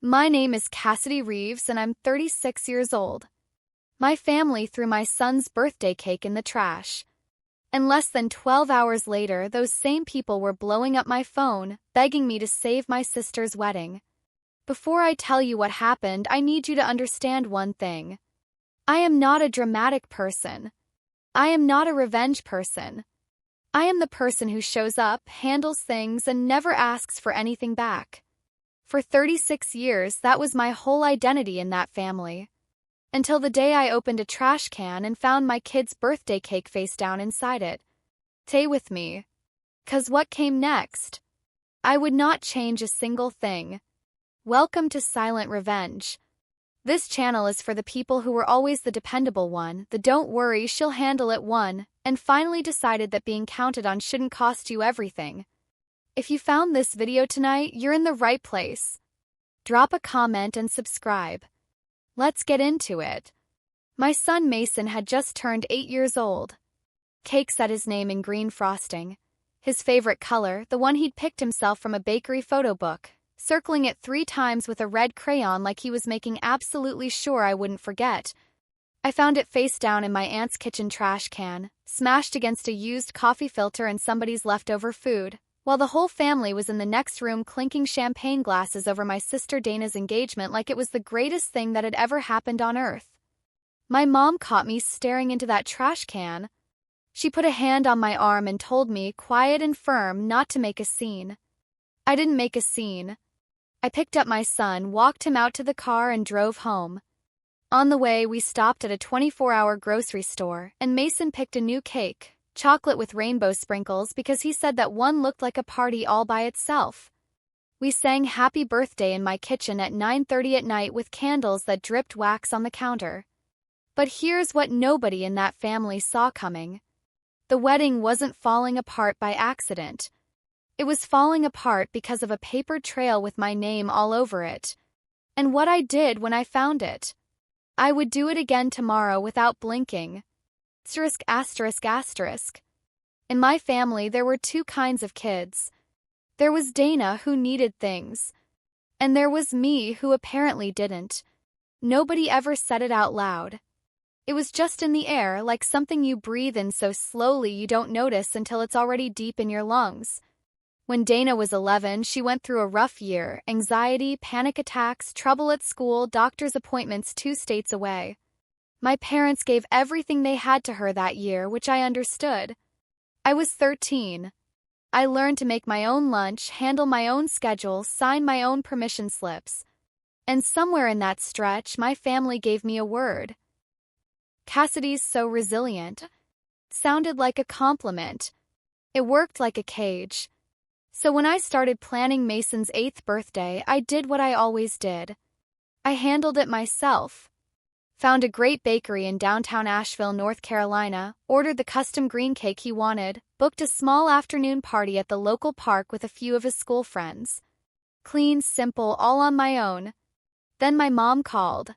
My name is Cassidy Reeves and I'm 36 years old. My family threw my son's birthday cake in the trash. And less than 12 hours later, those same people were blowing up my phone, begging me to save my sister's wedding. Before I tell you what happened, I need you to understand one thing. I am not a dramatic person. I am not a revenge person. I am the person who shows up, handles things, and never asks for anything back. For 36 years, that was my whole identity in that family. Until the day I opened a trash can and found my kid's birthday cake face down inside it. Stay with me. 'Cause what came next? I would not change a single thing. Welcome to Silent Revenge. This channel is for the people who were always the dependable one, the don't worry, she'll handle it one, and finally decided that being counted on shouldn't cost you everything. If you found this video tonight, you're in the right place. Drop a comment and subscribe. Let's get into it. My son Mason had just turned 8 years old. Cake said his name in green frosting. His favorite color, the one he'd picked himself from a bakery photo book, circling it 3 times with a red crayon like he was making absolutely sure I wouldn't forget. I found it face down in my aunt's kitchen trash can, smashed against a used coffee filter and somebody's leftover food, while the whole family was in the next room clinking champagne glasses over my sister Dana's engagement like it was the greatest thing that had ever happened on earth. My mom caught me staring into that trash can. She put a hand on my arm and told me, quiet and firm, not to make a scene. I didn't make a scene. I picked up my son, walked him out to the car, and drove home. On the way, we stopped at a 24-hour grocery store, and Mason picked a new cake, chocolate with rainbow sprinkles, because he said that one looked like a party all by itself. We sang Happy Birthday in my kitchen at 9:30 at night with candles that dripped wax on the counter. But here's what nobody in that family saw coming. The wedding wasn't falling apart by accident. It was falling apart because of a paper trail with my name all over it. And what I did when I found it. I would do it again tomorrow without blinking. ****. In my family, there were 2 kinds of kids. There was Dana, who needed things. And there was me, who apparently didn't. Nobody ever said it out loud. It was just in the air, like something you breathe in so slowly you don't notice until it's already deep in your lungs. When Dana was 11, she went through a rough year, anxiety, panic attacks, trouble at school, doctor's appointments 2 states away. My parents gave everything they had to her that year, which I understood. I was 13. I learned to make my own lunch, handle my own schedule, sign my own permission slips. And somewhere in that stretch, my family gave me a word. Cassidy's so resilient. Sounded like a compliment. It worked like a cage. So when I started planning Mason's 8th birthday, I did what I always did. I handled it myself. Found a great bakery in downtown Asheville, North Carolina, ordered the custom green cake he wanted, booked a small afternoon party at the local park with a few of his school friends. Clean, simple, all on my own. Then my mom called.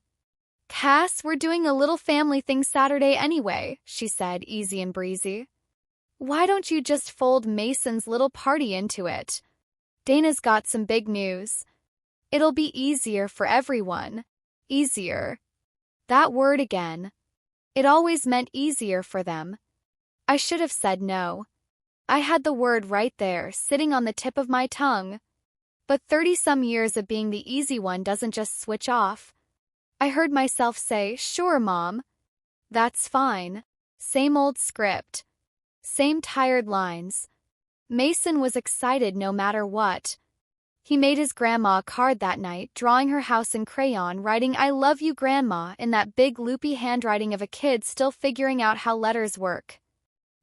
"Cass, we're doing a little family thing Saturday anyway," she said, easy and breezy. "Why don't you just fold Mason's little party into it? Dana's got some big news. It'll be easier for everyone. Easier." That word again. It always meant easier for them. I should have said no. I had the word right there, sitting on the tip of my tongue. But 30-some years of being the easy one doesn't just switch off. I heard myself say, "Sure, Mom. That's fine." Same old script. Same tired lines. Mason was excited no matter what. He made his grandma a card that night, drawing her house in crayon, writing "I love you, Grandma," in that big loopy handwriting of a kid still figuring out how letters work.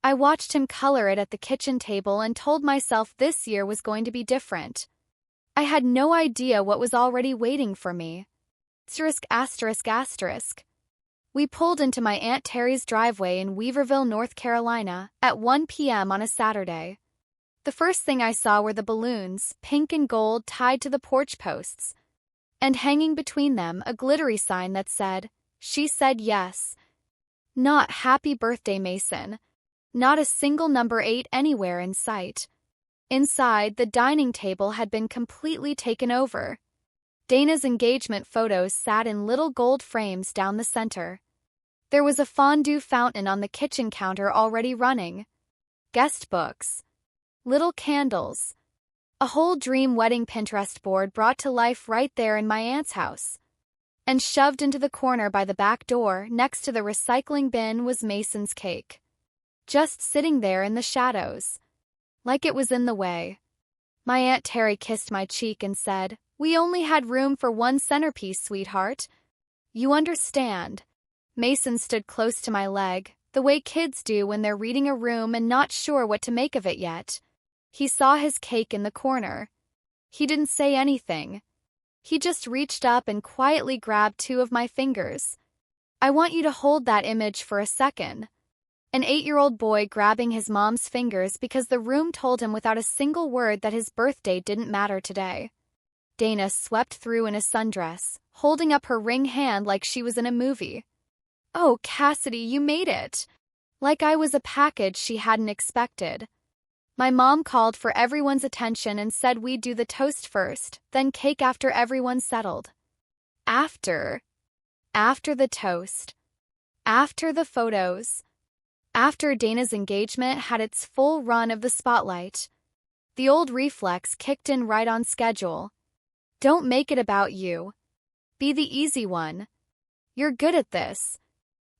I watched him color it at the kitchen table and told myself this year was going to be different. I had no idea what was already waiting for me. ****. We pulled into my Aunt Terry's driveway in Weaverville, North Carolina, at 1 p.m. on a Saturday. The first thing I saw were the balloons, pink and gold, tied to the porch posts. And hanging between them, a glittery sign that said, "She said yes." Not "Happy Birthday, Mason." Not a single number 8 anywhere in sight. Inside, the dining table had been completely taken over. Dana's engagement photos sat in little gold frames down the center. There was a fondue fountain on the kitchen counter already running. Guest books. Little candles. A whole dream wedding Pinterest board brought to life right there in my aunt's house. And shoved into the corner by the back door, next to the recycling bin, was Mason's cake. Just sitting there in the shadows. Like it was in the way. My Aunt Terry kissed my cheek and said, "We only had room for one centerpiece, sweetheart. You understand." Mason stood close to my leg, the way kids do when they're reading a room and not sure what to make of it yet. He saw his cake in the corner. He didn't say anything. He just reached up and quietly grabbed two of my fingers. "I want you to hold that image for a second." An 8-year-old boy grabbing his mom's fingers because the room told him without a single word that his birthday didn't matter today. Dana swept through in a sundress, holding up her ring hand like she was in a movie. "Oh, Cassidy, you made it." Like I was a package she hadn't expected. My mom called for everyone's attention and said we'd do the toast first, then cake after everyone settled. After the toast. After the photos. After Dana's engagement had its full run of the spotlight. The old reflex kicked in right on schedule. Don't make it about you. Be the easy one. You're good at this.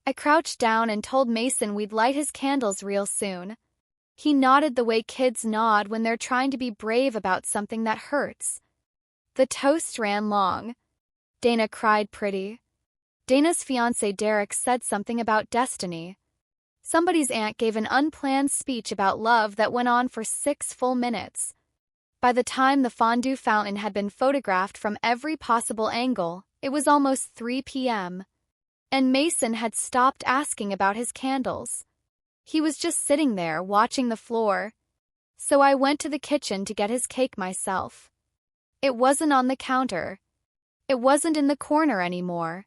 I crouched down and told Mason we'd light his candles real soon. He nodded the way kids nod when they're trying to be brave about something that hurts. The toast ran long. Dana cried pretty. Dana's fiancé Derek said something about destiny. Somebody's aunt gave an unplanned speech about love that went on for 6 full minutes. By the time the fondue fountain had been photographed from every possible angle, it was almost 3 p.m. And Mason had stopped asking about his candles. He was just sitting there watching the floor. So I went to the kitchen to get his cake myself. It wasn't on the counter. It wasn't in the corner anymore.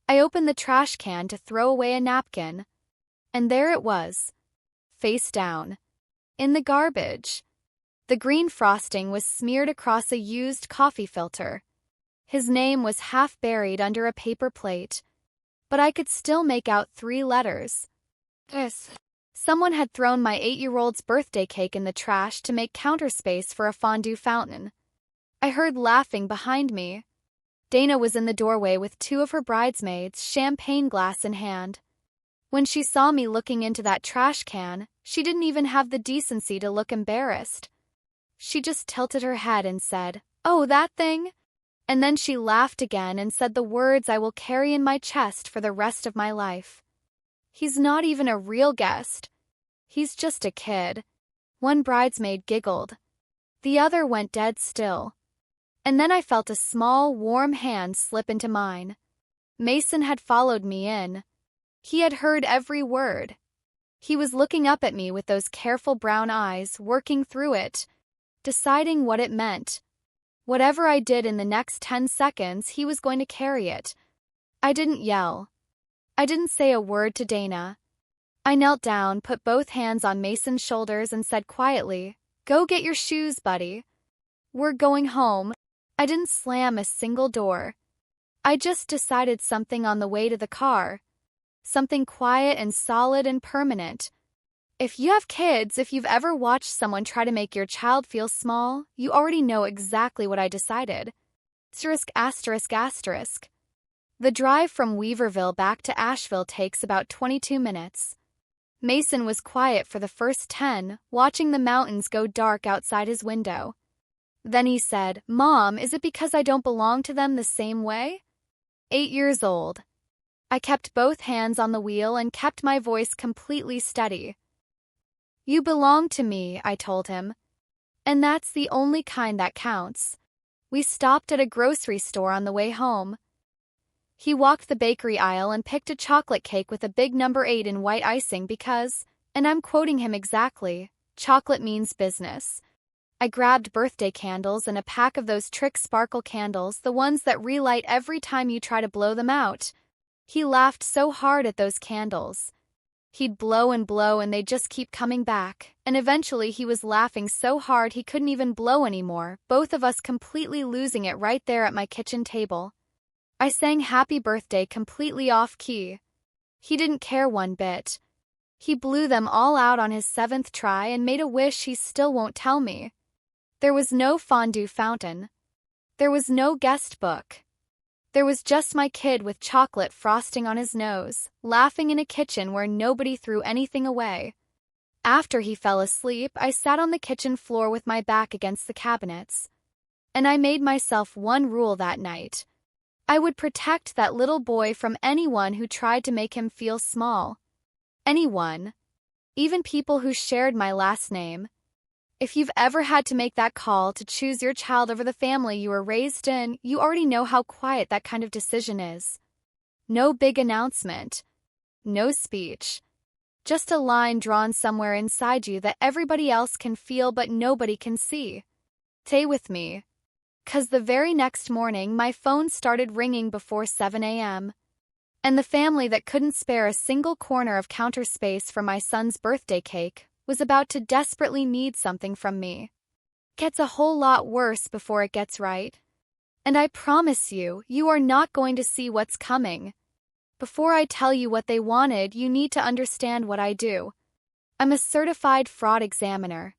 I opened the trash can to throw away a napkin. And there it was. Face down. In the garbage. The green frosting was smeared across a used coffee filter. His name was half buried under a paper plate. But I could still make out 3 letters. This. Someone had thrown my 8-year-old's birthday cake in the trash to make counter space for a fondue fountain. I heard laughing behind me. Dana was in the doorway with 2 of her bridesmaids, champagne glass in hand. When she saw me looking into that trash can, she didn't even have the decency to look embarrassed. She just tilted her head and said, "Oh, that thing?" And then she laughed again and said the words I will carry in my chest for the rest of my life. "He's not even a real guest. He's just a kid." One bridesmaid giggled. The other went dead still. And then I felt a small, warm hand slip into mine. Mason had followed me in. He had heard every word. He was looking up at me with those careful brown eyes, working through it, deciding what it meant. Whatever I did in the next 10 seconds, he was going to carry it. I didn't yell. I didn't say a word to Dana. I knelt down, put both hands on Mason's shoulders and said quietly, "Go get your shoes, buddy. We're going home." I didn't slam a single door. I just decided something on the way to the car. Something quiet and solid and permanent. If you have kids, if you've ever watched someone try to make your child feel small, you already know exactly what I decided. ****. The drive from Weaverville back to Asheville takes about 22 minutes. Mason was quiet for the first 10, watching the mountains go dark outside his window. Then he said, "Mom, is it because I don't belong to them the same way?" 8 years old. I kept both hands on the wheel and kept my voice completely steady. "You belong to me," I told him. "And that's the only kind that counts." We stopped at a grocery store on the way home. He walked the bakery aisle and picked a chocolate cake with a big number 8 in white icing because, and I'm quoting him exactly, "chocolate means business." I grabbed birthday candles and a pack of those trick sparkle candles, the ones that relight every time you try to blow them out. He laughed so hard at those candles. He'd blow and they'd just keep coming back, and eventually he was laughing so hard he couldn't even blow anymore, both of us completely losing it right there at my kitchen table. I sang Happy Birthday completely off-key. He didn't care one bit. He blew them all out on his 7th try and made a wish he still won't tell me. There was no fondue fountain. There was no guest book. There was just my kid with chocolate frosting on his nose, laughing in a kitchen where nobody threw anything away. After he fell asleep, I sat on the kitchen floor with my back against the cabinets. And I made myself one rule that night. I would protect that little boy from anyone who tried to make him feel small. Anyone. Even people who shared my last name. If you've ever had to make that call to choose your child over the family you were raised in, you already know how quiet that kind of decision is. No big announcement. No speech. Just a line drawn somewhere inside you that everybody else can feel but nobody can see. Stay with me. 'Cause the very next morning my phone started ringing before 7 a.m. And the family that couldn't spare a single corner of counter space for my son's birthday cake was about to desperately need something from me. It gets a whole lot worse before it gets right. And I promise you, you are not going to see what's coming. Before I tell you what they wanted, you need to understand what I do. I'm a certified fraud examiner.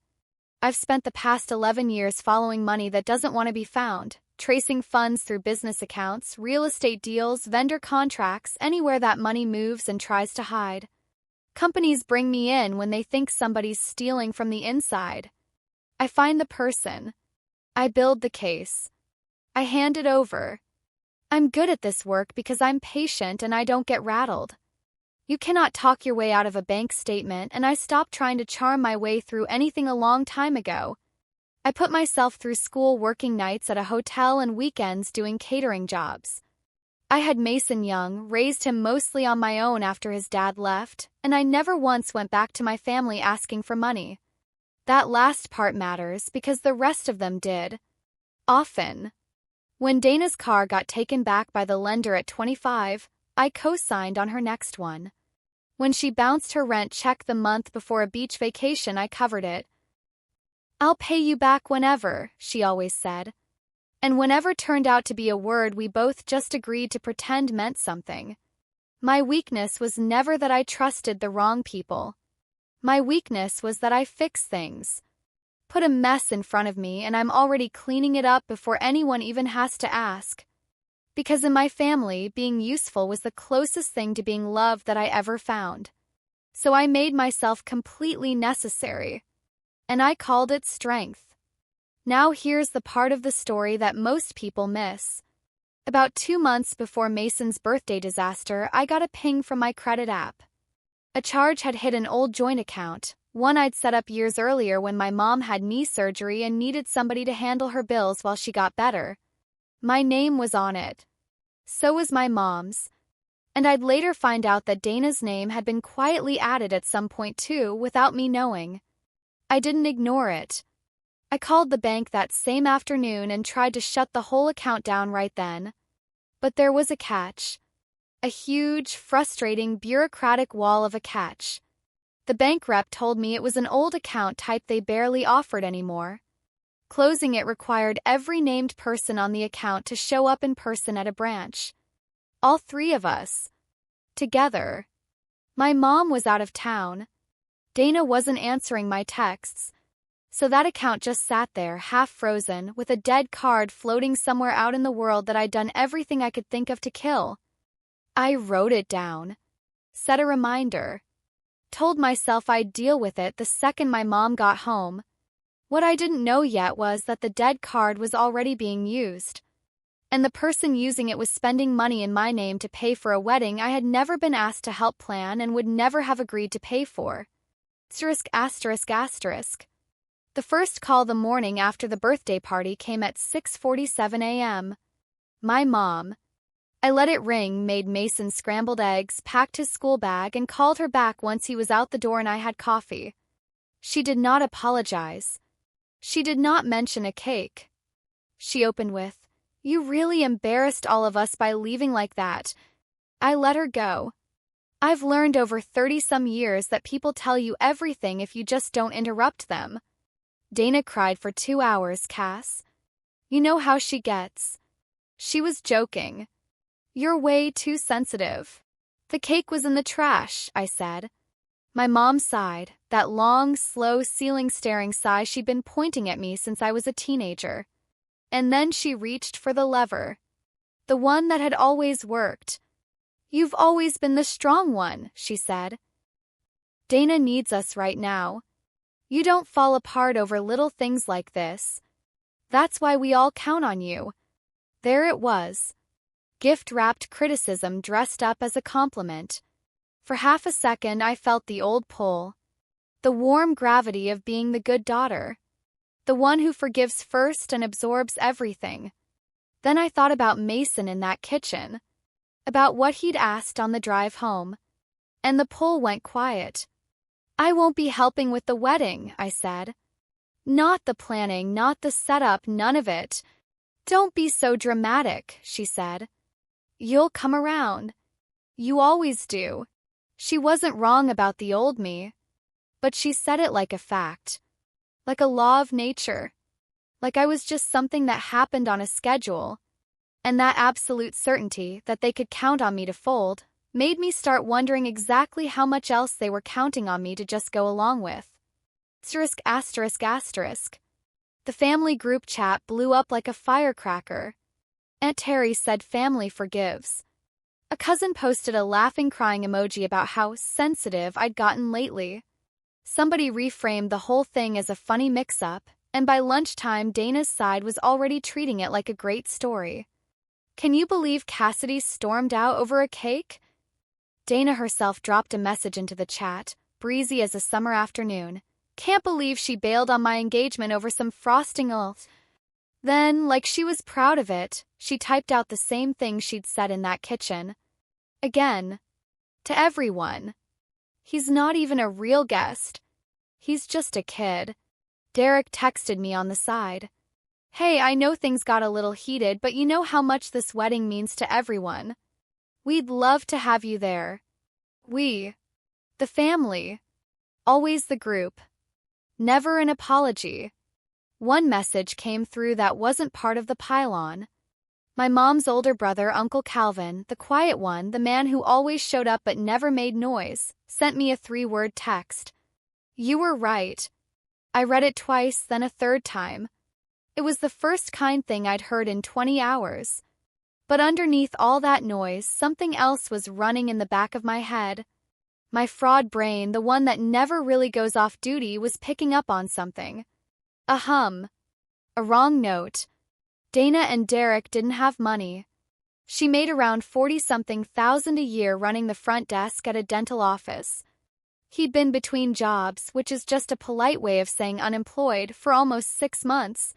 I've spent the past 11 years following money that doesn't want to be found, tracing funds through business accounts, real estate deals, vendor contracts, anywhere that money moves and tries to hide. Companies bring me in when they think somebody's stealing from the inside. I find the person. I build the case. I hand it over. I'm good at this work because I'm patient and I don't get rattled. You cannot talk your way out of a bank statement, and I stopped trying to charm my way through anything a long time ago. I put myself through school, working nights at a hotel and weekends doing catering jobs. I had Mason young, raised him mostly on my own after his dad left, and I never once went back to my family asking for money. That last part matters because the rest of them did. Often. When Dana's car got taken back by the lender at 25, I co-signed on her next one. When she bounced her rent check the month before a beach vacation, I covered it. "I'll pay you back whenever," she always said. And whenever turned out to be a word we both just agreed to pretend meant something. My weakness was never that I trusted the wrong people. My weakness was that I fix things. Put a mess in front of me and I'm already cleaning it up before anyone even has to ask. Because in my family, being useful was the closest thing to being loved that I ever found. So I made myself completely necessary. And I called it strength. Now here's the part of the story that most people miss. About 2 months before Mason's birthday disaster, I got a ping from my credit app. A charge had hit an old joint account, one I'd set up years earlier when my mom had knee surgery and needed somebody to handle her bills while she got better. My name was on it. So was my mom's. And I'd later find out that Dana's name had been quietly added at some point too, without me knowing. I didn't ignore it. I called the bank that same afternoon and tried to shut the whole account down right then. But there was a catch. A huge, frustrating, bureaucratic wall of a catch. The bank rep told me it was an old account type they barely offered anymore. Closing it required every named person on the account to show up in person at a branch. All 3 of us. Together. My mom was out of town. Dana wasn't answering my texts. So that account just sat there, half frozen, with a dead card floating somewhere out in the world that I'd done everything I could think of to kill. I wrote it down. Set a reminder. Told myself I'd deal with it the second my mom got home. What I didn't know yet was that the dead card was already being used. And the person using it was spending money in my name to pay for a wedding I had never been asked to help plan and would never have agreed to pay for. *****. The first call the morning after the birthday party came at 6:47 a.m. My mom. I let it ring, made Mason scrambled eggs, packed his school bag, and called her back once he was out the door and I had coffee. She did not apologize. She did not mention a cake. She opened with, "You really embarrassed all of us by leaving like that." I let her go. I've learned over 30-some years that people tell you everything if you just don't interrupt them. Dana cried for 2 hours, Cass. You know how she gets. She was joking. You're way too sensitive. The cake was in the trash, I said. My mom sighed, that long, slow, ceiling-staring sigh she'd been pointing at me since I was a teenager. And then she reached for the lever. The one that had always worked. You've always been the strong one, she said. Dana needs us right now. You don't fall apart over little things like this. That's why we all count on you. There it was. Gift-wrapped criticism dressed up as a compliment. For half a second I felt the old pull. The warm gravity of being the good daughter. The one who forgives first and absorbs everything. Then I thought about Mason in that kitchen. About what he'd asked on the drive home. And the pull went quiet. I won't be helping with the wedding, I said. Not the planning, not the setup, none of it. Don't be so dramatic, she said. You'll come around. You always do. She wasn't wrong about the old me. But she said it like a fact. Like a law of nature. Like I was just something that happened on a schedule. And that absolute certainty that they could count on me to fold made me start wondering exactly how much else they were counting on me to just go along with. ****. The family group chat blew up like a firecracker. Aunt Terry said family forgives. A cousin posted a laughing crying emoji about how sensitive I'd gotten lately. Somebody reframed the whole thing as a funny mix-up, and by lunchtime Dana's side was already treating it like a great story. Can you believe Cassidy stormed out over a cake? Dana herself dropped a message into the chat, breezy as a summer afternoon. Can't believe she bailed on my engagement over some frosting. Then, like she was proud of it, she typed out the same thing she'd said in that kitchen. Again. To everyone. He's not even a real guest. He's just a kid. Derek texted me on the side. Hey, I know things got a little heated, but you know how much this wedding means to everyone. We'd love to have you there. We. The family. Always the group. Never an apology. One message came through that wasn't part of the pile-on. My mom's older brother, Uncle Calvin, the quiet one, the man who always showed up but never made noise, sent me a 3-word text. You were right. I read it twice, then a third time. It was the first kind thing I'd heard in 20 hours. But underneath all that noise, something else was running in the back of my head. My fraud brain, the one that never really goes off duty, was picking up on something. A hum. A wrong note. Dana and Derek didn't have money. She made around 40-something thousand a year running the front desk at a dental office. He'd been between jobs, which is just a polite way of saying unemployed, for almost 6 months.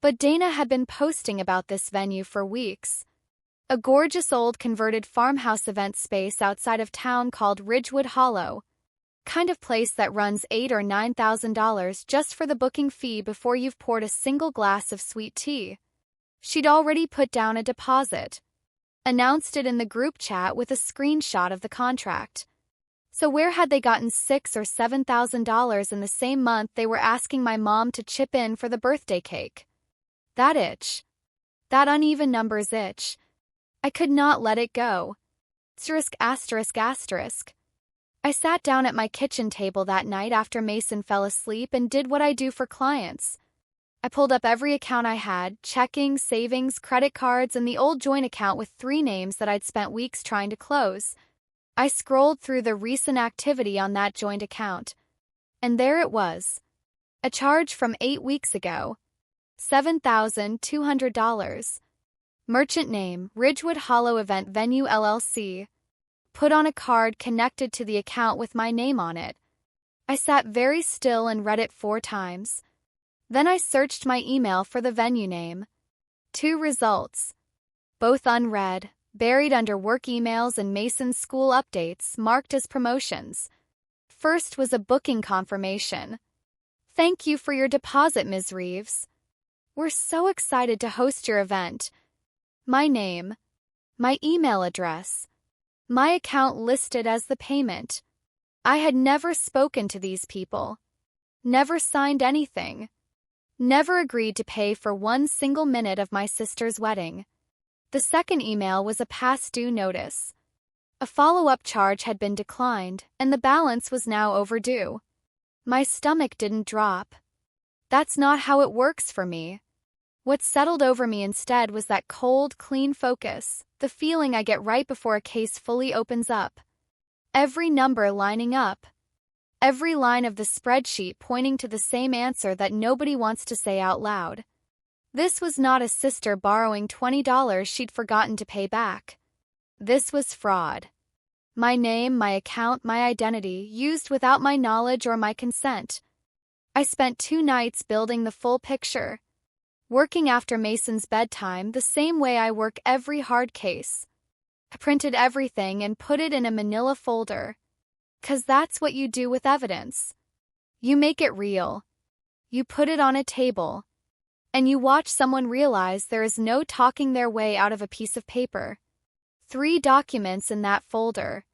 But Dana had been posting about this venue for weeks. A gorgeous old converted farmhouse event space outside of town called Ridgewood Hollow. Kind of place that runs $8,000 or $9,000 just for the booking fee before you've poured a single glass of sweet tea. She'd already put down a deposit. Announced it in the group chat with a screenshot of the contract. So where had they gotten $6,000 or $7,000 in the same month they were asking my mom to chip in for the birthday cake? That itch. That uneven numbers itch. I could not let it go. I sat down at my kitchen table that night after Mason fell asleep and did what I do for clients. I pulled up every account I had, checking, savings, credit cards, and the old joint account with 3 names that I'd spent weeks trying to close. I scrolled through the recent activity on that joint account. And there it was. A charge from 8 weeks ago. $7,200. Merchant name, Ridgewood Hollow Event Venue LLC. Put on a card connected to the account with my name on it. I sat very still and read it 4 times. Then I searched my email for the venue name. 2 results. Both unread, buried under work emails and Mason's school updates, marked as promotions. First was a booking confirmation. Thank you for your deposit, Ms. Reeves. We're so excited to host your event. My name. My email address. My account listed as the payment. I had never spoken to these people. Never signed anything. Never agreed to pay for one single minute of my sister's wedding. The second email was a past due notice. A follow-up charge had been declined, and the balance was now overdue. My stomach didn't drop. That's not how it works for me. What settled over me instead was that cold, clean focus, the feeling I get right before a case fully opens up. Every number lining up. Every line of the spreadsheet pointing to the same answer that nobody wants to say out loud. This was not a sister borrowing $20 she'd forgotten to pay back. This was fraud. My name, my account, my identity, used without my knowledge or my consent. I spent 2 nights building the full picture. Working after Mason's bedtime the same way I work every hard case. I printed everything and put it in a manila folder. 'Cause that's what you do with evidence. You make it real. You put it on a table. And you watch someone realize there is no talking their way out of a piece of paper. 3 documents in that folder.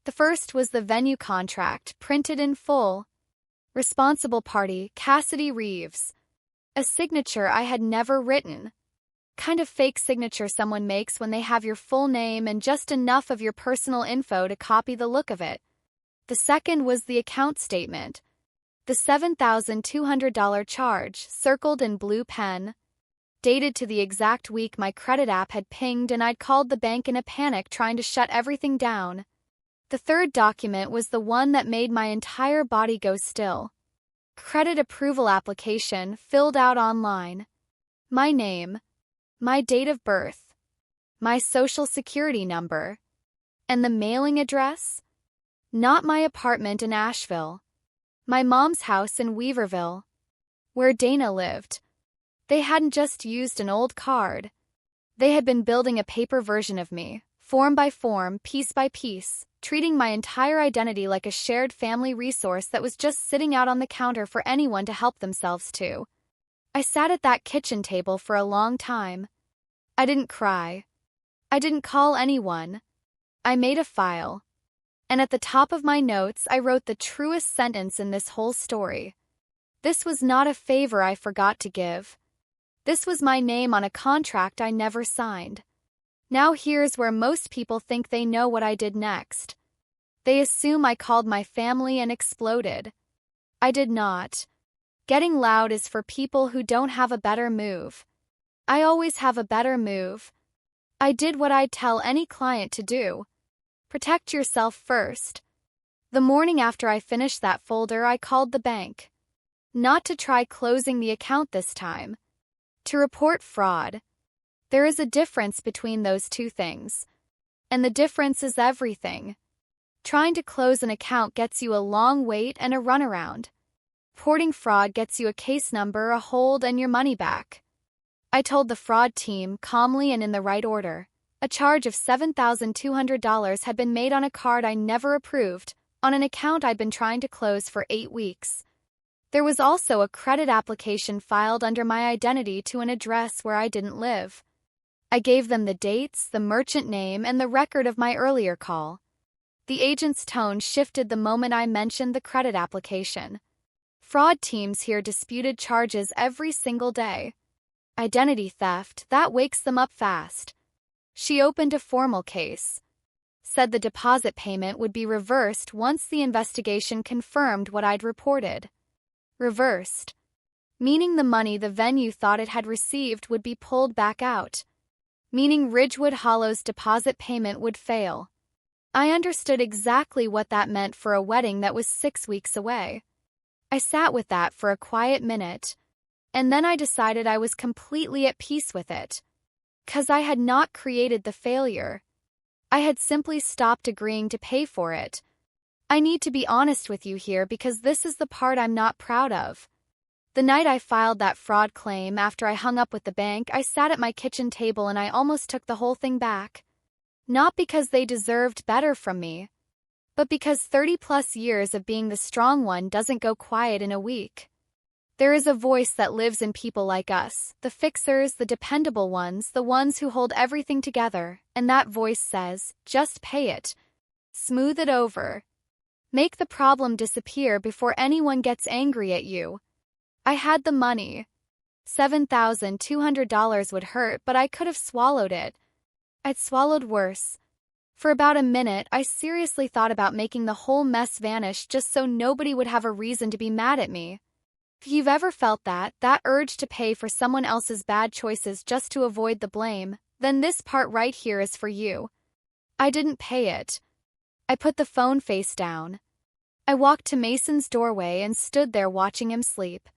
The first was the venue contract, printed in full. Responsible party, Cassidy Reeves. A signature I had never written. Kind of fake signature someone makes when they have your full name and just enough of your personal info to copy the look of it. The second was the account statement. The $7,200 charge, circled in blue pen. Dated to the exact week my credit app had pinged and I'd called the bank in a panic trying to shut everything down. The third document was the one that made my entire body go still. Credit approval application filled out online. My name. My date of birth. My social security number. And the mailing address? Not my apartment in Asheville. My mom's house in Weaverville. Where Dana lived. They hadn't just used an old card. They had been building a paper version of me, form by form, piece by piece, treating my entire identity like a shared family resource that was just sitting out on the counter for anyone to help themselves to. I sat at that kitchen table for a long time. I didn't cry. I didn't call anyone. I made a file. And at the top of my notes I wrote the truest sentence in this whole story. This was not a favor I forgot to give. This was my name on a contract I never signed. Now here's where most people think they know what I did next. They assume I called my family and exploded. I did not. Getting loud is for people who don't have a better move. I always have a better move. I did what I'd tell any client to do. Protect yourself first. The morning after I finished that folder, I called the bank. Not to try closing the account this time. To report fraud. There is a difference between those two things. And the difference is everything. Trying to close an account gets you a long wait and a runaround. Reporting fraud gets you a case number, a hold, and your money back. I told the fraud team, calmly and in the right order. A charge of $7,200 had been made on a card I never approved, on an account I'd been trying to close for 8 weeks. There was also a credit application filed under my identity to an address where I didn't live. I gave them the dates, the merchant name, and the record of my earlier call. The agent's tone shifted the moment I mentioned the credit application. Fraud teams here disputed charges every single day. Identity theft, that wakes them up fast. She opened a formal case. Said the deposit payment would be reversed once the investigation confirmed what I'd reported. Reversed. Meaning the money the venue thought it had received would be pulled back out. Meaning Ridgewood Hollow's deposit payment would fail. I understood exactly what that meant for a wedding that was 6 weeks away. I sat with that for a quiet minute, and then I decided I was completely at peace with it. 'Cause I had not created the failure. I had simply stopped agreeing to pay for it. I need to be honest with you here because this is the part I'm not proud of. The night I filed that fraud claim after I hung up with the bank, I sat at my kitchen table and I almost took the whole thing back. Not because they deserved better from me, but because 30-plus years of being the strong one doesn't go quiet in a week. There is a voice that lives in people like us, the fixers, the dependable ones, the ones who hold everything together, and that voice says, just pay it. Smooth it over. Make the problem disappear before anyone gets angry at you. I had the money. $7,200 would hurt, but I could have swallowed it. I'd swallowed worse. For about a minute, I seriously thought about making the whole mess vanish just so nobody would have a reason to be mad at me. If you've ever felt that urge to pay for someone else's bad choices just to avoid the blame, then this part right here is for you. I didn't pay it. I put the phone face down. I walked to Mason's doorway and stood there watching him sleep.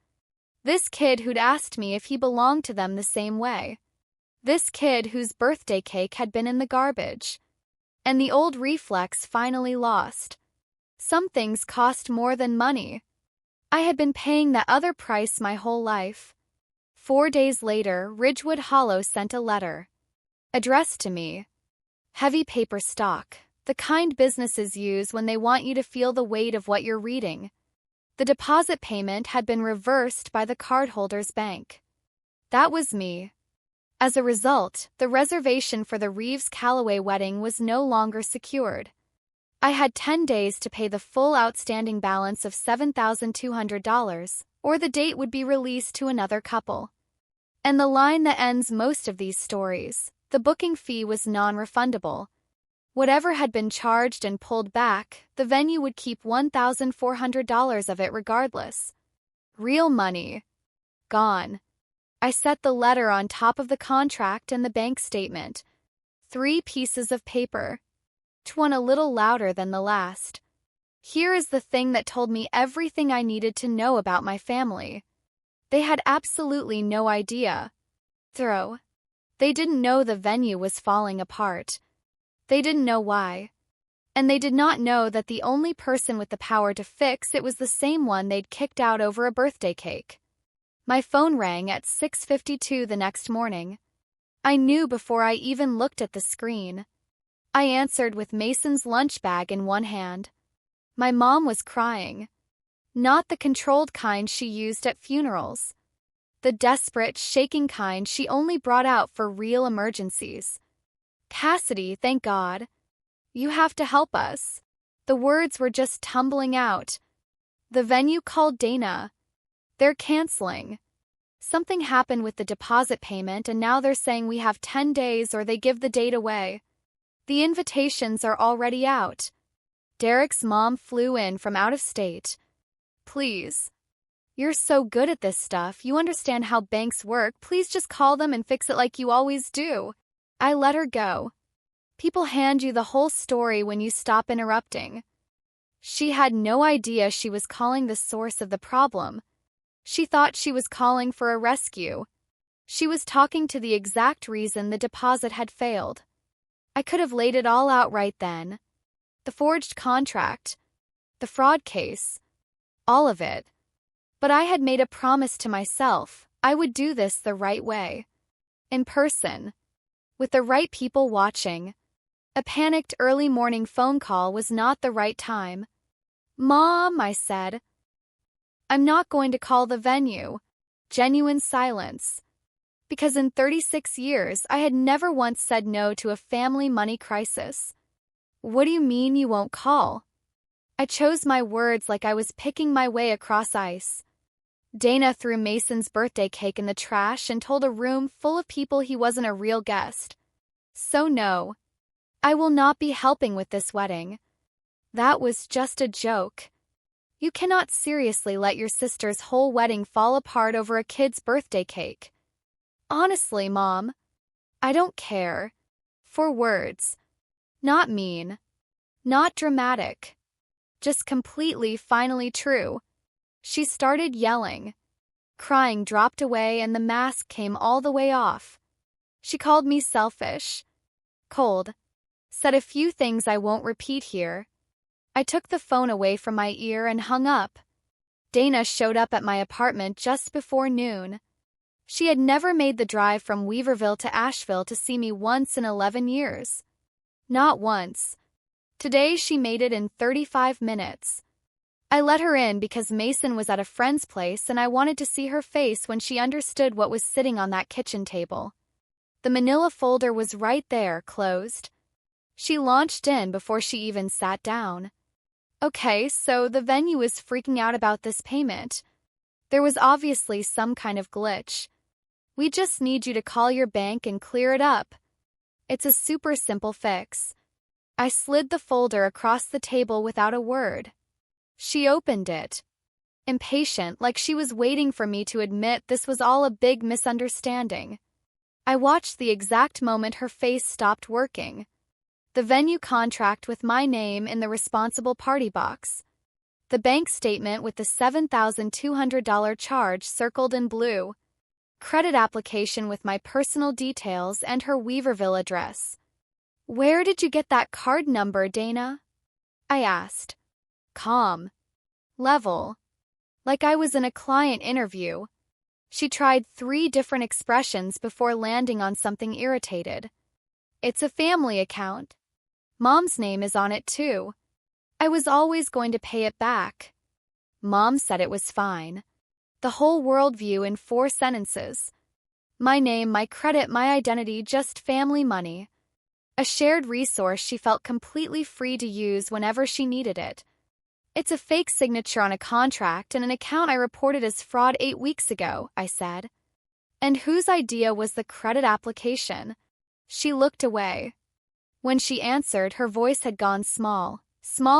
This kid who'd asked me if he belonged to them the same way. This kid whose birthday cake had been in the garbage. And the old reflex finally lost. Some things cost more than money. I had been paying that other price my whole life. 4 days later, Ridgewood Hollow sent a letter. Addressed to me. Heavy paper stock, the kind businesses use when they want you to feel the weight of what you're reading. The deposit payment had been reversed by the cardholder's bank. That was me. As a result, the reservation for the Reeves-Calloway wedding was no longer secured. I had 10 days to pay the full outstanding balance of $7,200, or the date would be released to another couple. And the line that ends most of these stories, the booking fee was non-refundable. Whatever had been charged and pulled back, the venue would keep $1,400 of it regardless. Real money. Gone. I set the letter on top of the contract and the bank statement. 3 pieces of paper. Each one a little louder than the last. Here is the thing that told me everything I needed to know about my family. They had absolutely no idea. They didn't know the venue was falling apart. They didn't know why. And they did not know that the only person with the power to fix it was the same one they'd kicked out over a birthday cake. My phone rang at 6:52 the next morning. I knew before I even looked at the screen. I answered with Mason's lunch bag in one hand. My mom was crying. Not the controlled kind she used at funerals. The desperate, shaking kind she only brought out for real emergencies. Cassidy, thank God. You have to help us. The words were just tumbling out. The venue called Dana. They're canceling. Something happened with the deposit payment and now they're saying we have 10 days or they give the date away. The invitations are already out. Derek's mom flew in from out of state. Please. You're so good at this stuff, you understand how banks work, please just call them and fix it like you always do. I let her go. People hand you the whole story when you stop interrupting. She had no idea she was calling the source of the problem. She thought she was calling for a rescue. She was talking to the exact reason the deposit had failed. I could have laid it all out right then. The forged contract. The fraud case. All of it. But I had made a promise to myself. I would do this the right way. In person. With the right people watching. A panicked early morning phone call was not the right time. Mom, I said. I'm not going to call the venue. Genuine silence. Because in 36 years, I had never once said no to a family money crisis. What do you mean you won't call? I chose my words like I was picking my way across ice. Dana threw Mason's birthday cake in the trash and told a room full of people he wasn't a real guest. So no. I will not be helping with this wedding. That was just a joke. You cannot seriously let your sister's whole wedding fall apart over a kid's birthday cake. Honestly, Mom, I don't care. 4 words. Not mean. Not dramatic. Just completely, finally true. She started yelling. Crying dropped away and the mask came all the way off. She called me selfish. Cold. Said a few things I won't repeat here. I took the phone away from my ear and hung up. Dana showed up at my apartment just before noon. She had never made the drive from Weaverville to Asheville to see me once in 11 years. Not once. Today she made it in 35 minutes. I let her in because Mason was at a friend's place and I wanted to see her face when she understood what was sitting on that kitchen table. The manila folder was right there, closed. She launched in before she even sat down. Okay, so the venue is freaking out about this payment. There was obviously some kind of glitch. We just need you to call your bank and clear it up. It's a super simple fix. I slid the folder across the table without a word. She opened it. Impatient, like she was waiting for me to admit this was all a big misunderstanding. I watched the exact moment her face stopped working. The venue contract with my name in the responsible party box. The bank statement with the $7,200 charge circled in blue. Credit application with my personal details and her Weaverville address. Where did you get that card number, Dana? I asked. Calm. Level. Like I was in a client interview. She tried 3 different expressions before landing on something irritated. It's a family account. Mom's name is on it too. I was always going to pay it back. Mom said it was fine. The whole worldview in 4 sentences. My name, my credit, my identity, just family money. A shared resource she felt completely free to use whenever she needed it. It's a fake signature on a contract and an account I reported as fraud 8 weeks ago, I said. And whose idea was the credit application? She looked away. When she answered, her voice had gone small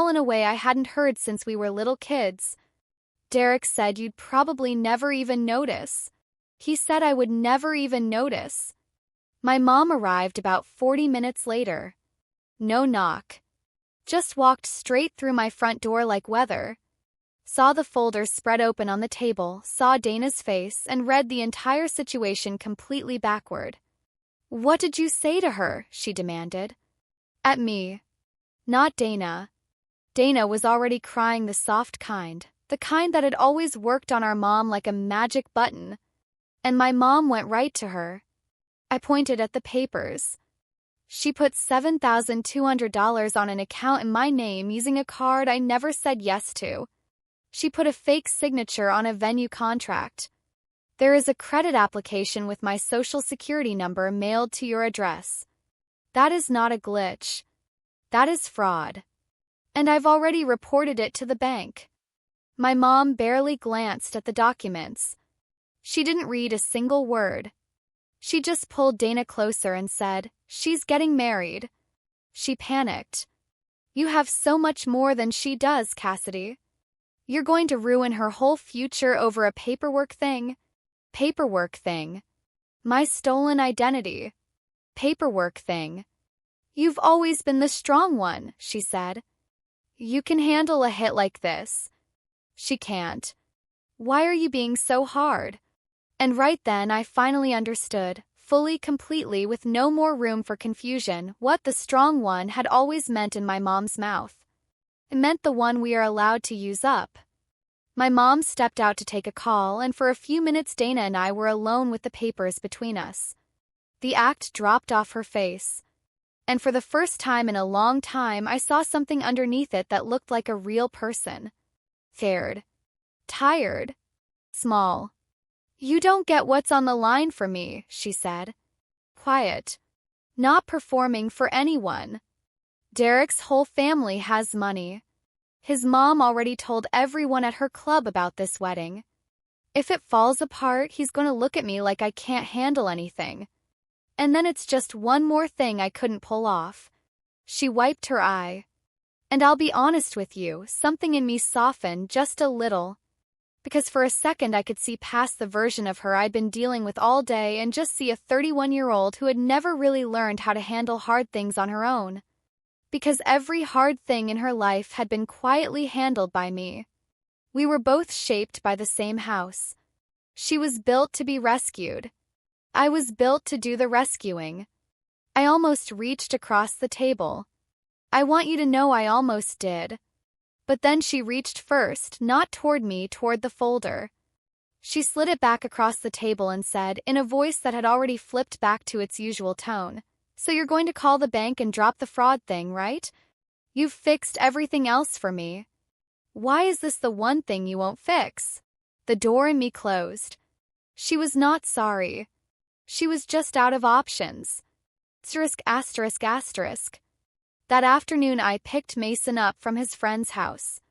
in a way I hadn't heard since we were little kids. Derek said you'd probably never even notice. He said I would never even notice. My mom arrived about 40 minutes later. No knock. Just walked straight through my front door like weather. Saw the folder spread open on the table, saw Dana's face, and read the entire situation completely backward. What did you say to her? She demanded. At me. Not Dana. Dana was already crying the soft kind, the kind that had always worked on our mom like a magic button. And my mom went right to her. I pointed at the papers. She put $7,200 on an account in my name using a card I never said yes to. She put a fake signature on a venue contract. There is a credit application with my social security number mailed to your address. That is not a glitch. That is fraud. And I've already reported it to the bank. My mom barely glanced at the documents. She didn't read a single word. She just pulled Dana closer and said, "She's getting married." She panicked. You have so much more than she does, Cassidy. You're going to ruin her whole future over a paperwork thing? Paperwork thing. My stolen identity. Paperwork thing. You've always been the strong one, she said. You can handle a hit like this. She can't. Why are you being so hard? And right then I finally understood, fully, completely, with no more room for confusion, what the strong one had always meant in my mom's mouth. It meant the one we are allowed to use up. My mom stepped out to take a call, and for a few minutes Dana and I were alone with the papers between us. The act dropped off her face. And for the first time in a long time, I saw something underneath it that looked like a real person. Scared. Tired. Small. You don't get what's on the line for me, she said. Quiet. Not performing for anyone. Derek's whole family has money. His mom already told everyone at her club about this wedding. If it falls apart, he's going to look at me like I can't handle anything. And then it's just one more thing I couldn't pull off. She wiped her eye. And I'll be honest with you, something in me softened just a little. Because for a second I could see past the version of her I'd been dealing with all day and just see a 31-year-old who had never really learned how to handle hard things on her own. Because every hard thing in her life had been quietly handled by me. We were both shaped by the same house. She was built to be rescued. I was built to do the rescuing. I almost reached across the table. I want you to know I almost did. But then she reached first, not toward me, toward the folder. She slid it back across the table and said, in a voice that had already flipped back to its usual tone, "So you're going to call the bank and drop the fraud thing, right? You've fixed everything else for me." Why is this the one thing you won't fix? The door in me closed. She was not sorry. She was just out of options. Asterisk, asterisk, asterisk. That afternoon I picked Mason up from his friend's house.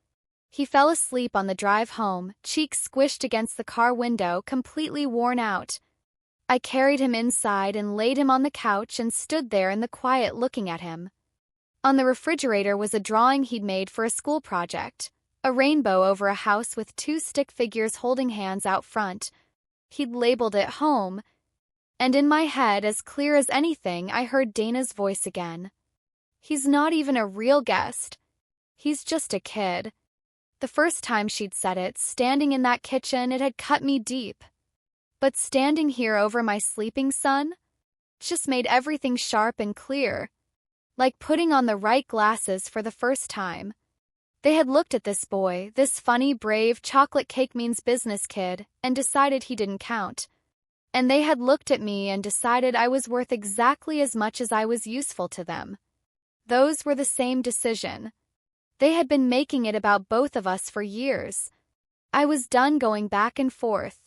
He fell asleep on the drive home, cheeks squished against the car window, completely worn out. I carried him inside and laid him on the couch and stood there in the quiet looking at him. On the refrigerator was a drawing he'd made for a school project, a rainbow over a house with two stick figures holding hands out front. He'd labeled it home, and in my head, as clear as anything, I heard Dana's voice again. He's not even a real guest. He's just a kid. The first time she'd said it, standing in that kitchen, it had cut me deep. But standing here over my sleeping son just made everything sharp and clear, like putting on the right glasses for the first time. They had looked at this boy, this funny, brave, chocolate cake means business kid, and decided he didn't count. And they had looked at me and decided I was worth exactly as much as I was useful to them. Those were the same decision. They had been making it about both of us for years. I was done going back and forth.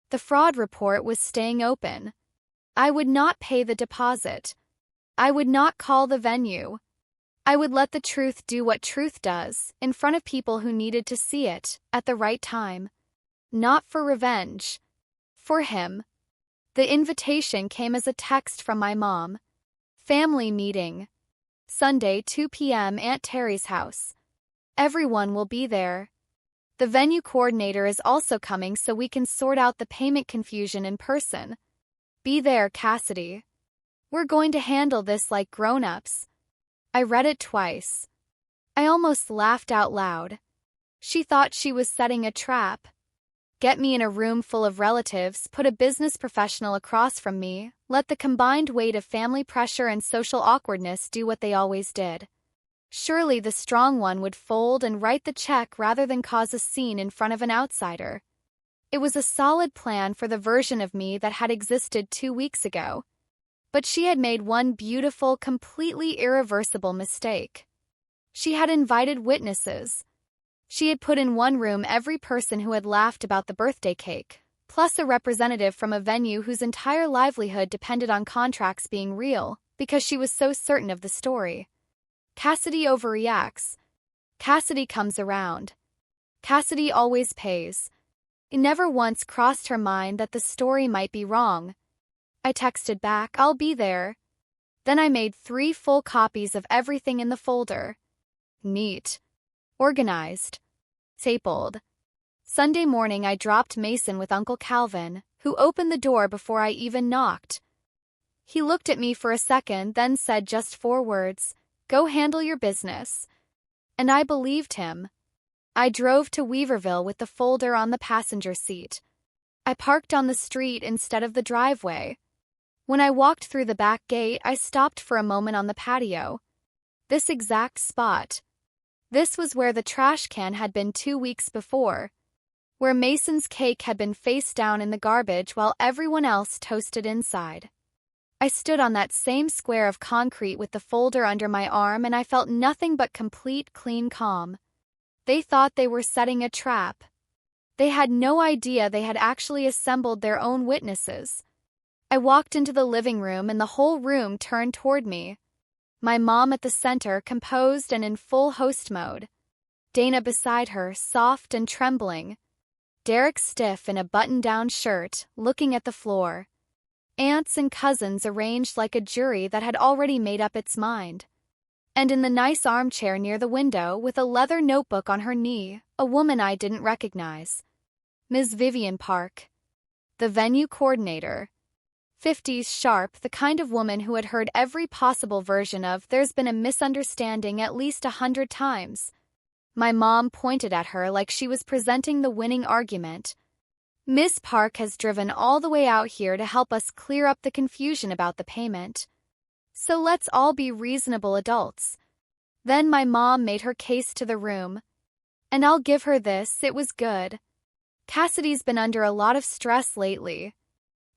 The fraud report was staying open. I would not pay the deposit. I would not call the venue. I would let the truth do what truth does, in front of people who needed to see it, at the right time. Not for revenge. For him. The invitation came as a text from my mom. Family meeting. Sunday, 2 p.m. Aunt Terry's house. Everyone will be there. The venue coordinator is also coming so we can sort out the payment confusion in person. Be there, Cassidy. We're going to handle this like grown-ups. I read it twice. I almost laughed out loud. She thought she was setting a trap. Get me in a room full of relatives, put a business professional across from me, let the combined weight of family pressure and social awkwardness do what they always did. Surely the strong one would fold and write the check rather than cause a scene in front of an outsider. It was a solid plan for the version of me that had existed 2 weeks ago. But she had made one beautiful, completely irreversible mistake. She had invited witnesses. She had put in one room every person who had laughed about the birthday cake, plus a representative from a venue whose entire livelihood depended on contracts being real, because she was so certain of the story. Cassidy overreacts. Cassidy comes around. Cassidy always pays. It never once crossed her mind that the story might be wrong. I texted back, I'll be there. Then I made 3 full copies of everything in the folder. Neat. Organized. Stapled. Sunday morning I dropped Mason with Uncle Calvin, who opened the door before I even knocked. He looked at me for a second, then said just 4 words, "Go handle your business." And I believed him. I drove to Weaverville with the folder on the passenger seat. I parked on the street instead of the driveway. When I walked through the back gate, I stopped for a moment on the patio. This exact spot. This was where the trash can had been 2 weeks before, where Mason's cake had been face down in the garbage while everyone else toasted inside. I stood on that same square of concrete with the folder under my arm and I felt nothing but complete, clean calm. They thought they were setting a trap. They had no idea they had actually assembled their own witnesses. I walked into the living room and the whole room turned toward me. My mom at the center, composed and in full host mode. Dana beside her, soft and trembling. Derek stiff in a button-down shirt, looking at the floor. Aunts and cousins arranged like a jury that had already made up its mind. And in the nice armchair near the window, with a leather notebook on her knee, a woman I didn't recognize. Ms. Vivian Park. The venue coordinator. 50s sharp, the kind of woman who had heard every possible version of "there's been a misunderstanding" at least 100 times. My mom pointed at her like she was presenting the winning argument. Miss Park has driven all the way out here to help us clear up the confusion about the payment. So let's all be reasonable adults. Then my mom made her case to the room. And I'll give her this, it was good. Cassidy's been under a lot of stress lately.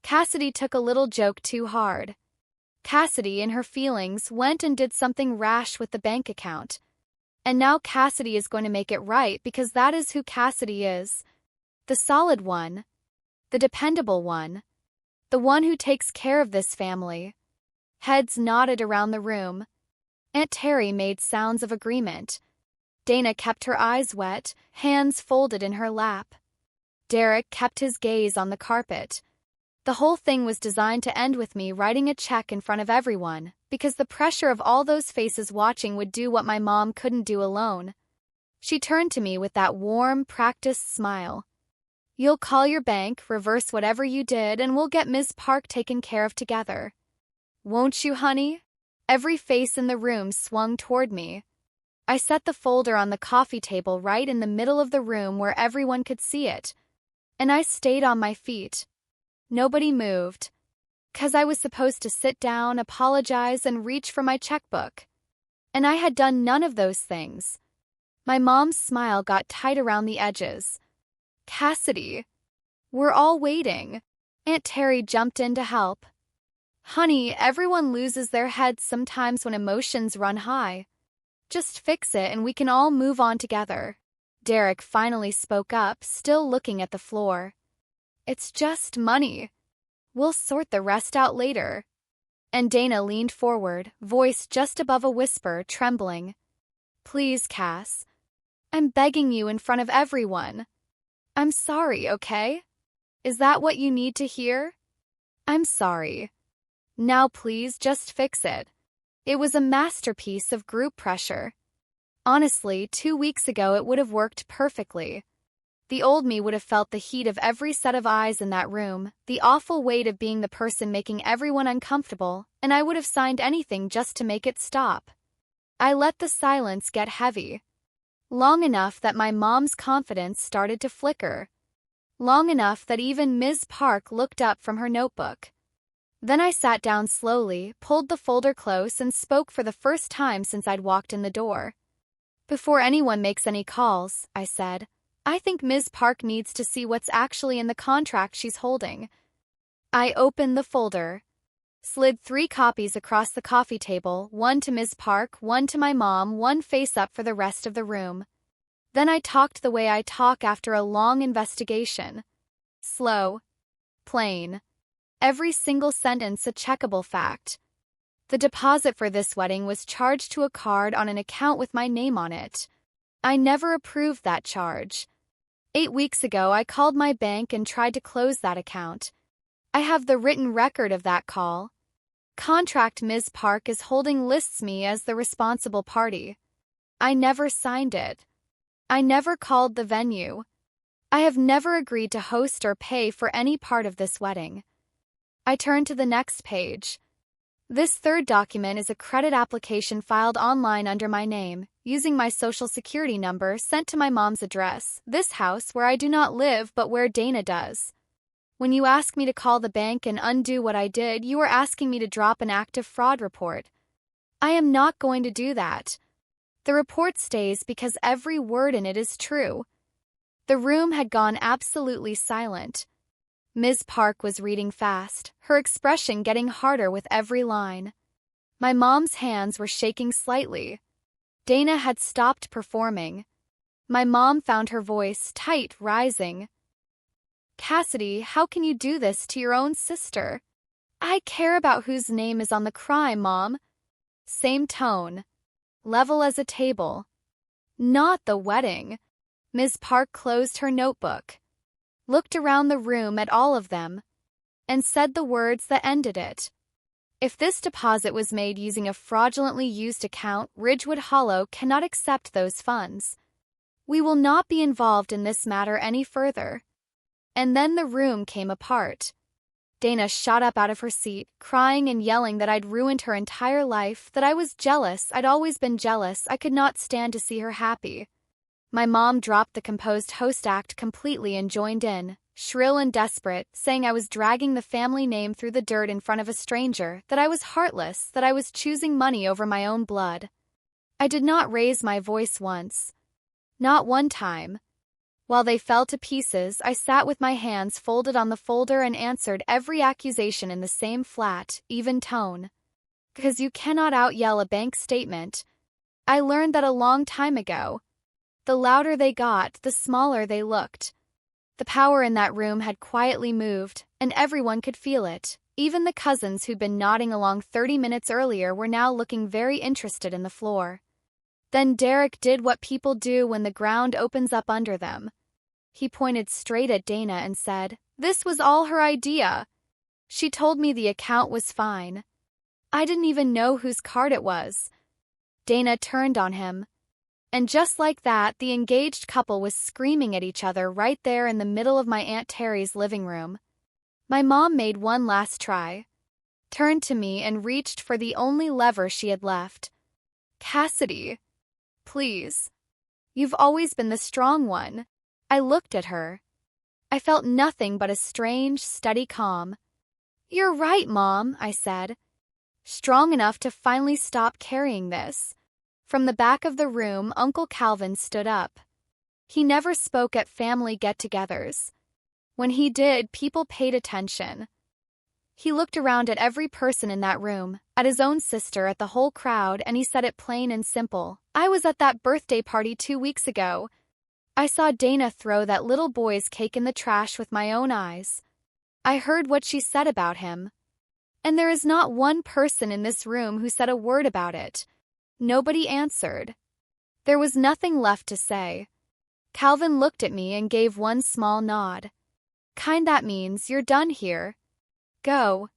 Cassidy took a little joke too hard. Cassidy, in her feelings, went and did something rash with the bank account. And now Cassidy is going to make it right because that is who Cassidy is. The solid one. The dependable one. The one who takes care of this family. Heads nodded around the room. Aunt Terry made sounds of agreement. Dana kept her eyes wet, hands folded in her lap. Derek kept his gaze on the carpet. The whole thing was designed to end with me writing a check in front of everyone, because the pressure of all those faces watching would do what my mom couldn't do alone. She turned to me with that warm, practiced smile. "You'll call your bank, reverse whatever you did, and we'll get Ms. Park taken care of together. Won't you, honey?" Every face in the room swung toward me. I set the folder on the coffee table right in the middle of the room where everyone could see it, and I stayed on my feet. Nobody moved, 'cause I was supposed to sit down, apologize, and reach for my checkbook. And I had done none of those things. My mom's smile got tight around the edges. "Cassidy, we're all waiting." Aunt Terry jumped in to help. "Honey, everyone loses their heads sometimes when emotions run high. Just fix it and we can all move on together." Derek finally spoke up, still looking at the floor. "It's just money. We'll sort the rest out later." And Dana leaned forward, voice just above a whisper, trembling. "Please, Cass. I'm begging you in front of everyone. I'm sorry, okay? Is that what you need to hear? I'm sorry. Now please just fix it." It was a masterpiece of group pressure. Honestly, 2 weeks ago it would have worked perfectly. The old me would have felt the heat of every set of eyes in that room, the awful weight of being the person making everyone uncomfortable, and I would have signed anything just to make it stop. I let the silence get heavy. Long enough that my mom's confidence started to flicker. Long enough that even Ms. Park looked up from her notebook. Then I sat down slowly, pulled the folder close, and spoke for the first time since I'd walked in the door. "Before anyone makes any calls," I said, "I think Ms. Park needs to see what's actually in the contract she's holding." I opened the folder, slid 3 copies across the coffee table, one to Ms. Park, one to my mom, one face up for the rest of the room. Then I talked the way I talk after a long investigation. Slow. Plain. Every single sentence a checkable fact. The deposit for this wedding was charged to a card on an account with my name on it. I never approved that charge. 8 weeks ago, I called my bank and tried to close that account. I have the written record of that call. Contract Ms. Park is holding lists me as the responsible party. I never signed it. I never called the venue. I have never agreed to host or pay for any part of this wedding. I turned to the next page. This third document is a credit application filed online under my name, using my social security number sent to my mom's address, this house where I do not live but where Dana does. When you ask me to call the bank and undo what I did, you are asking me to drop an active fraud report. I am not going to do that. The report stays because every word in it is true. The room had gone absolutely silent. Ms. Park was reading fast, her expression getting harder with every line. My mom's hands were shaking slightly. Dana had stopped performing. My mom found her voice tight, rising. "Cassidy, how can you do this to your own sister? I care about whose name is on the crime, Mom." Same tone. Level as a table. "Not the wedding." Ms. Park closed her notebook, looked around the room at all of them, and said the words that ended it. "If this deposit was made using a fraudulently used account, Ridgewood Hollow cannot accept those funds. We will not be involved in this matter any further." And then the room came apart. Dana shot up out of her seat, crying and yelling that I'd ruined her entire life, that I was jealous, I'd always been jealous, I could not stand to see her happy. My mom dropped the composed host act completely and joined in, shrill and desperate, saying I was dragging the family name through the dirt in front of a stranger, that I was heartless, that I was choosing money over my own blood. I did not raise my voice once. Not one time. While they fell to pieces, I sat with my hands folded on the folder and answered every accusation in the same flat, even tone. "Because you cannot out-yell a bank statement. I learned that a long time ago. The louder they got, the smaller they looked. The power in that room had quietly moved, and everyone could feel it. Even the cousins who'd been nodding along 30 minutes earlier were now looking very interested in the floor. Then Derek did what people do when the ground opens up under them. He pointed straight at Dana and said, "This was all her idea. She told me the account was fine. I didn't even know whose card it was." Dana turned on him. And just like that, the engaged couple was screaming at each other right there in the middle of my Aunt Terry's living room. My mom made one last try, turned to me and reached for the only lever she had left. "Cassidy, please. You've always been the strong one." I looked at her. I felt nothing but a strange, steady calm. "You're right, Mom," I said. Strong enough to finally stop carrying this. From the back of the room, Uncle Calvin stood up. He never spoke at family get-togethers. When he did, people paid attention. He looked around at every person in that room, at his own sister, at the whole crowd, and he said it plain and simple. "I was at that birthday party 2 weeks ago. I saw Dana throw that little boy's cake in the trash with my own eyes. I heard what she said about him. And there is not one person in this room who said a word about it. Nobody answered." There was nothing left to say. Calvin looked at me and gave one small nod. That means you're done here. Go."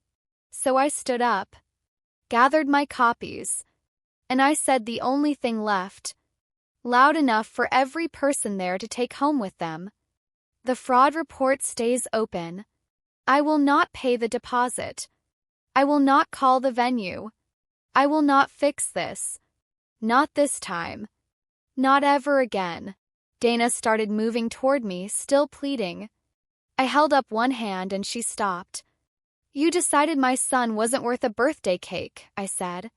So I stood up, gathered my copies, and I said the only thing left, loud enough for every person there to take home with them. "The fraud report stays open. I will not pay the deposit. I will not call the venue. I will not fix this. Not this time. Not ever again." Dana started moving toward me, still pleading. I held up one hand and she stopped. "You decided my son wasn't worth a birthday cake," I said.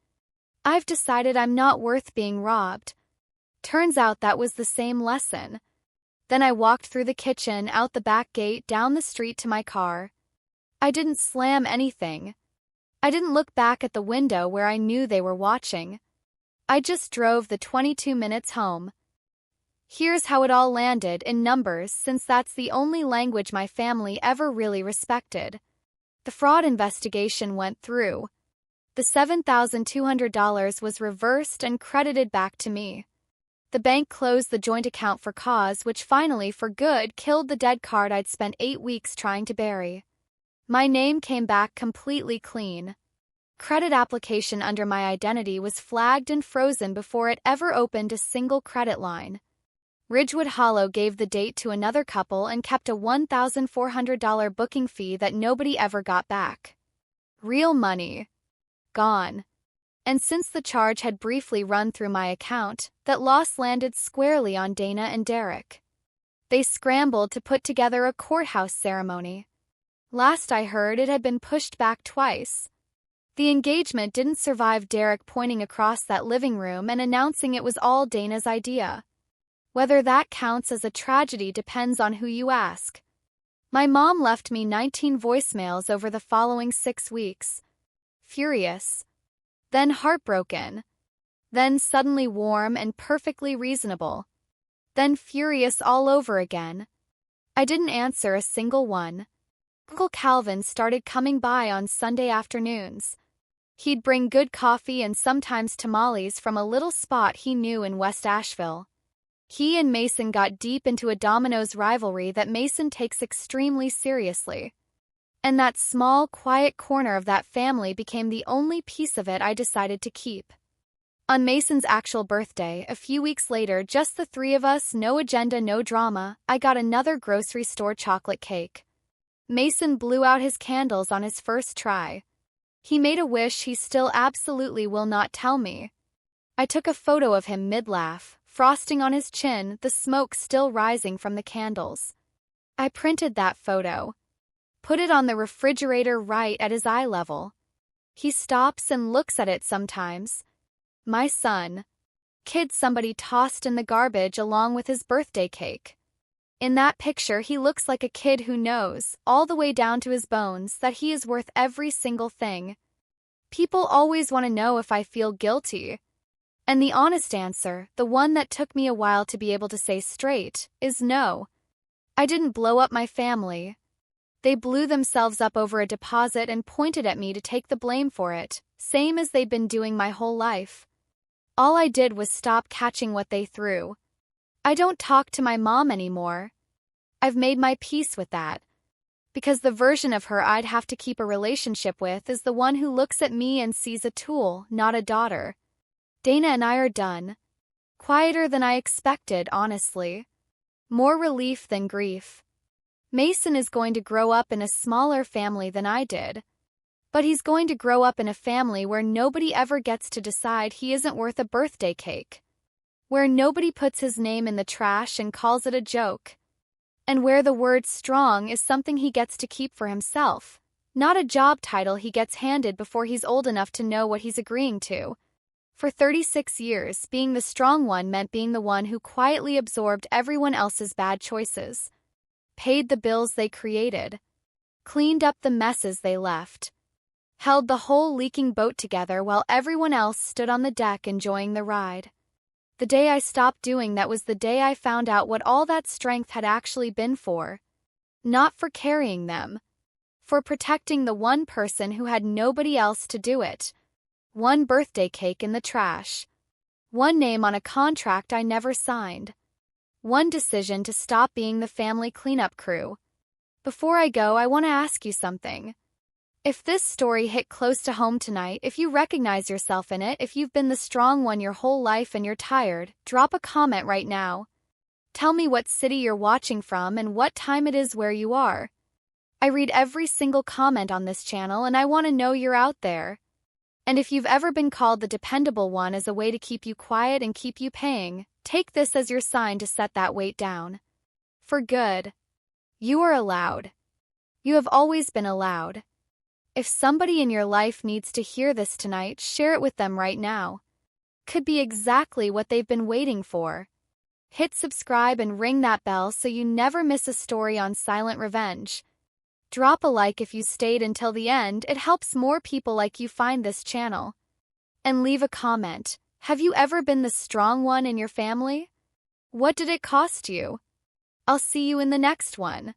"I've decided I'm not worth being robbed." Turns out that was the same lesson. Then I walked through the kitchen, out the back gate, down the street to my car. I didn't slam anything. I didn't look back at the window where I knew they were watching. I just drove the 22 minutes home. Here's how it all landed, in numbers, since that's the only language my family ever really respected. The fraud investigation went through. The $7,200 was reversed and credited back to me. The bank closed the joint account for cause, which finally, for good, killed the dead card I'd spent 8 weeks trying to bury. My name came back completely clean. Credit application under my identity was flagged and frozen before it ever opened a single credit line. Ridgewood Hollow gave the date to another couple and kept a $1,400 booking fee that nobody ever got back. Real money. Gone. And since the charge had briefly run through my account, that loss landed squarely on Dana and Derek. They scrambled to put together a courthouse ceremony. Last I heard, it had been pushed back twice. The engagement didn't survive Derek pointing across that living room and announcing it was all Dana's idea. Whether that counts as a tragedy depends on who you ask. My mom left me 19 voicemails over the following 6 weeks. Furious. Then heartbroken. Then suddenly warm and perfectly reasonable. Then furious all over again. I didn't answer a single one. Uncle Calvin started coming by on Sunday afternoons. He'd bring good coffee and sometimes tamales from a little spot he knew in West Asheville. He and Mason got deep into a Domino's rivalry that Mason takes extremely seriously. And that small, quiet corner of that family became the only piece of it I decided to keep. On Mason's actual birthday, a few weeks later, just the 3 of us, no agenda, no drama, I got another grocery store chocolate cake. Mason blew out his candles on his first try. He made a wish he still absolutely will not tell me. I took a photo of him mid-laugh, frosting on his chin, the smoke still rising from the candles. I printed that photo. Put it on the refrigerator right at his eye level. He stops and looks at it sometimes. My son. Kid somebody tossed in the garbage along with his birthday cake. In that picture, he looks like a kid who knows, all the way down to his bones, that he is worth every single thing. People always want to know if I feel guilty. And the honest answer, the one that took me a while to be able to say straight, is no. I didn't blow up my family. They blew themselves up over a deposit and pointed at me to take the blame for it, same as they'd been doing my whole life. All I did was stop catching what they threw. I don't talk to my mom anymore. I've made my peace with that. Because the version of her I'd have to keep a relationship with is the one who looks at me and sees a tool, not a daughter. Dana and I are done. Quieter than I expected, honestly. More relief than grief. Mason is going to grow up in a smaller family than I did. But he's going to grow up in a family where nobody ever gets to decide he isn't worth a birthday cake. Where nobody puts his name in the trash and calls it a joke. And where the word strong is something he gets to keep for himself, not a job title he gets handed before he's old enough to know what he's agreeing to. For 36 years, being the strong one meant being the one who quietly absorbed everyone else's bad choices, paid the bills they created, cleaned up the messes they left, held the whole leaking boat together while everyone else stood on the deck enjoying the ride. The day I stopped doing that was the day I found out what all that strength had actually been for. Not for carrying them. For protecting the one person who had nobody else to do it. One birthday cake in the trash. One name on a contract I never signed. One decision to stop being the family cleanup crew. Before I go, I want to ask you something. If this story hit close to home tonight, if you recognize yourself in it, if you've been the strong one your whole life and you're tired, drop a comment right now. Tell me what city you're watching from and what time it is where you are. I read every single comment on this channel and I want to know you're out there. And if you've ever been called the dependable one as a way to keep you quiet and keep you paying, take this as your sign to set that weight down. For good. You are allowed. You have always been allowed. If somebody in your life needs to hear this tonight, share it with them right now. Could be exactly what they've been waiting for. Hit subscribe and ring that bell so you never miss a story on Silent Revenge. Drop a like if you stayed until the end, it helps more people like you find this channel. And leave a comment. Have you ever been the strong one in your family? What did it cost you? I'll see you in the next one.